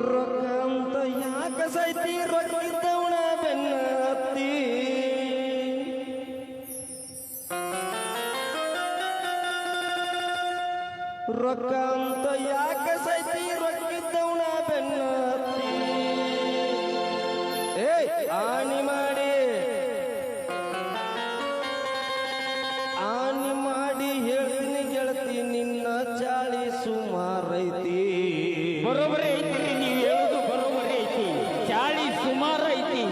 ರೊಕ್ಕಂತ ಯಾಕ ಸೈತಿ ರೊಕ್ಕಿದ್ದವನ ಬೆನ್ನ ಹತ್ತಿ ರೊಕ್ಕಂತ ಯಾಕ ಸೈತಿ ರೊಕ್ಕಿದ್ದವನ ಬೆನ್ನ ಹತ್ತಿ ಆನಿ ಮಾಡಿ ಹೇಳ್ತೀನಿ ಗೆಳತಿ ನಿನ್ನ ಚಾಳಿ ಸುಮಾರೈತಿ ಬರೋಬರಿ ಐತಿ ನೀವು ಹೇಳೋದು ಬರೋಬರಿ ಐತಿ ಚಾಳಿ ಸುಮಾರು ಐತಿ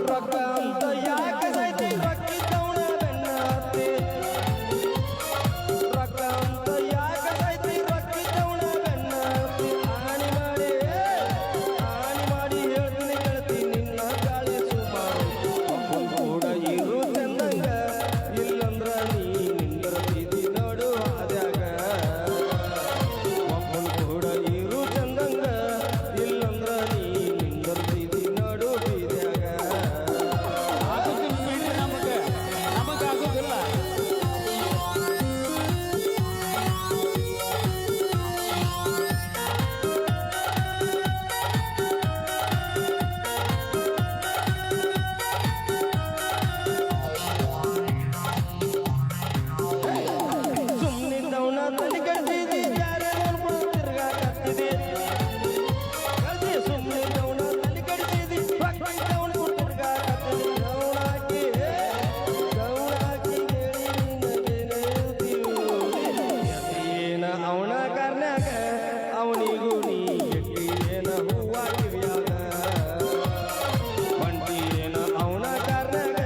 ರೊಕ್ಕಂತ ಯಾಕ ಸೈತಿ ರೊಕ್ಕಿದ್ದವನ ಬೆನ್ನ ಹತ್ತಿ ರೊಕ್ಕಂತ ಯಾಕ ಸೈತಿ ರೊಕ್ಕಿದ್ದವನ ಬೆನ್ನ ಹತ್ತಿ ಆನಿ ಮಾಡಿ ಹೇಳ್ತೀನಿ ಗೆಳತಿ ನಿನ್ನ ಗಾಳಿ ಸುಮಾರು ಒಬ್ಬನ್ ಕೂಡ ಇರು ಚಂದಂಗ ಇಲ್ಲಂದ್ರ ನೀ ನಿಂದಿರ್ತಿದಿ ನೋಡು ಆದ್ಯಾಗ ಒಬ್ಬನ್ ಕೂಡ ಇರು ಚಂದಂಗ ಇಲ್ಲಂದ್ರ ನೀ ನಿಂದಿರ್ತಿದಿ ನೋಡು ಬೀದ್ಯಾಗ ಆಗುದಿಲ್ಲ ಬಿಡ್ರಿ ನಮಗಾಗುದಿಲ್ಲ ಸುಮ್ಮನಿದ್ದವನ ತಲೆ ಕಡ್ದಿದಿ ಯಾರೇ ನೋಡ್ಕೊಂಡು ತಿರ್ಗಾಕತ್ತಿದಿ ಸುಮ್ಮನಿದ್ದವನ ತಲೆ ಕಡ್ದಿದಿ ಪಕ್ಕಿದ್ದವನ ತಿರ್ಗಾಕತ್ತಿದಿ ಗೌಡಾಕಿ ಹೇಳಿ ಏನ ಅವನ ಕಾರ್ನ್ಯಾಗ ಅವನಿಗೂ ನೀ ಎಟ್ಟಿ ಏನ ಹೂವ ಕಿವಿಯಾಗ ಬಂಟಿ ಏನ ಅವನ ಕಾರ್ನ್ಯಾಗ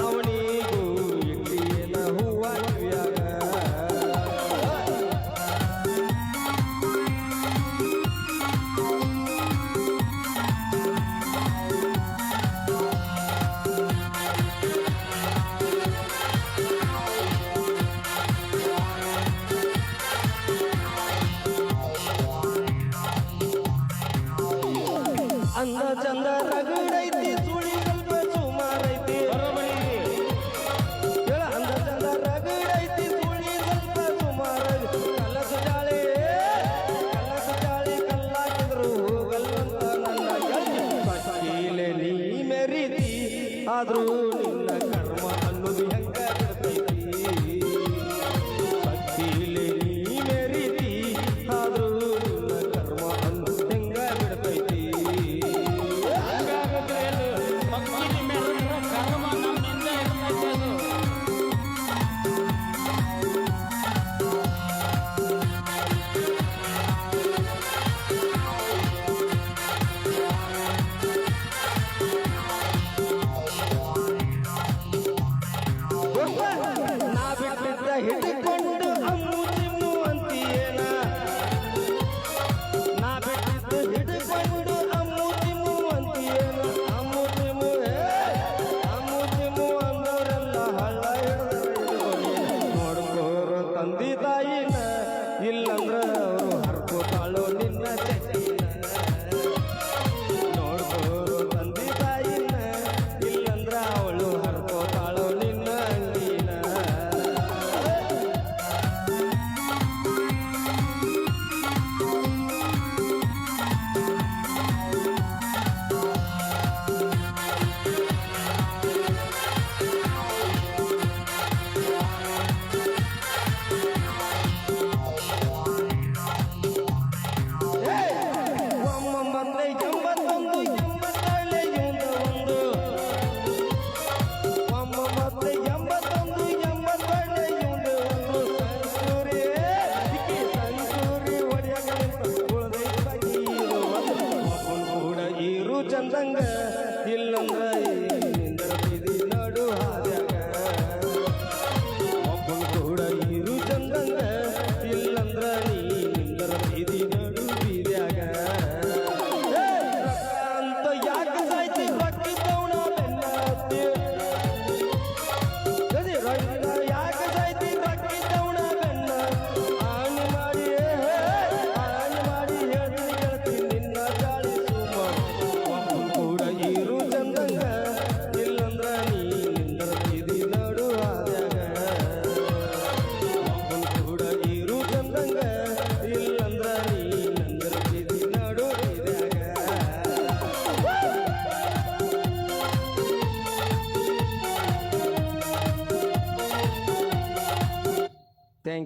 ಅವನಿಗೂ ಎಟ್ಟಿ ಏನ ಹೂವ ಕಿವಿಯಾಗ ಅಂದ ಚಂದ ರಗಡೈತಿ ಸುಳಿ ಸ್ವಲ್ಪ ಸುಮಾರೈತಿ ಹೇಳ ಅಂದ ಚಂದ ರಗಡೈತಿ ಸುಳಿ ಸ್ವಲ್ಪ ಸುಮಾರೈತಿ ಕಲಸ ಜಾಳಿ ಕಲ್ಲಾಕಿದ್ರು ಹೋಗಲ್ಲಂತ ನನ್ನ ಗೆಳತಿ ನೀ ಮೆರೀತಿ ಆದ್ರೂ ನಿನ್ನ ಕರ್ಮ ಅನ್ನೋದು ಹೆಂಗ ಬಿಡ್ತೈತಿ ಭಕ್ತಿಲೆ ನೀ ಮೆರೀತಿ ಆದ್ರೂ ನಿನ್ನ ಕರ್ಮ ಅನ್ನೋದು ಹೆಂಗ ಬಿಡ್ತೈತಿ ಹಂಗಾಗುತ್ತೆ ಭಕ್ತಿ ಮೇಲೆ ಕರ್ಮ ನಮ್ಮಿಂದ ಇರ್ತೈತೆ ಅದು ನಾ ಬಿಟ್ಟಿದ್ದ ಹಿಡಿಕೊಂಡು ಅಮ್ಮು ತಿಮ್ಮು ಅಂತೀಯೇನ ನಾ ಬಿಟ್ಟಿದ್ದ ಹಿಡಿಕೊಂಡು ಅಮ್ಮು ತಿಮ್ಮು ಅಂತೀಯೇನ ಅಮ್ಮು ತಿಮ್ಮು ಅಂದವರೆಲ್ಲ ಹಳ್ಳ ನೋಡ್ಕೋರು ತಂದಿ ತಾಯಿನ ಇಲ್ಲಂದ್ರ ಅವರು ಹರ್ಕೋತಾಳೋ ನಿನ್ನ ಚಟ್ಟಿನ ನೋಡ್ಕೋರು ತಂದಿ ತಾಯಿನ ಇಲ್ಲಂದ್ರ ಅವಳು ಹರ್ಕೋತಾಳೋ ನಿನ್ನ ಅಂಗಿನ ಒಮ್ಮೊಂಬತ್ತೈ ಎಂಬತ್ತೊಂದು ಎಂಬತ್ತೇಳೆ ಇವಂದ ಒಂದು ಒಮ್ಮೊಂಬತ್ತೈ ಎಂಬತ್ತೊಂದು ಎಂಬತ್ತೇಳೆ ಇವಂದ ಒಂದು ಸಂಸೂರಿ ಹೊಡೆಯಗಳಿಂತ ಉಳ್ದೈತಿ ಒಬ್ಬನ್ ಕೂಡ ಇರು ಚಂದಂಗ ಇಲ್ಲಂದ್ರ